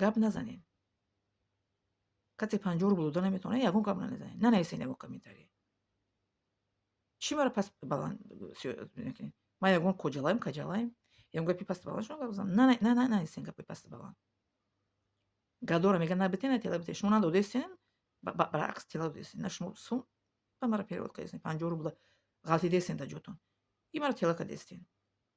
گپ نزنین. кате 50 рубль дада наметавонад ягон кам наназанед. Нанависед ягон комментарий. Чӣ маро паст баланд накунед? Ман ягон каҷалаем, ягон гапи пасту баланд шумо гап бизанам. Нанависед гапи пасту баланд. Гадора мегӯяд набитен, тела битен. Шумо надодестин, баръакс тела додестин. На шумо сум ба маро перевод кардестин. 50 рубл ғалтидестин дар ҷотон. И маро тела кардестин.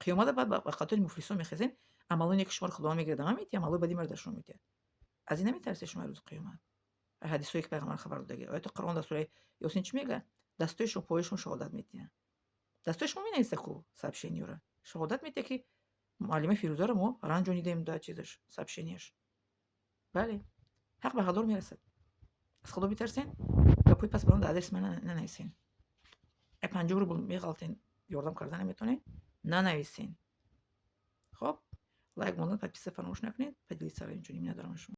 қиёмата баъд ба қатори муфлисон мехезем. Амалоне ки шуморо Худованд мегирад ама метиҳам, амалои бади маро дар шумо метиҳад. Аз ин наметарсед шумо рӯзи қиёмат? ҳадисҳое ки пайғамбар хабар додагӣ. Ояти Қуръон дар сураи Ёсин чӣ мегӯяд? Дастои шумо, пои шумо шаҳодат медиҳанд. Дастои шумо менависа ку сообщениёро. Шаҳодат медиҳад ки муаллима Фирӯзаро мо ранҷонидем дар чизаш, сообщенияш. Бале. ҳақ ба ҳақдор мерасад. аз Худо битарсен, гапҳои пастбаланд дар адреси ман нанависен. 50 рубл меғалтен, ёрдам карда наметавонед, нанависен. хоб, лайк мондан, подписаться фаромӯш накунед. Поделиться сарои инчунин. Миннатдорам аз шумо.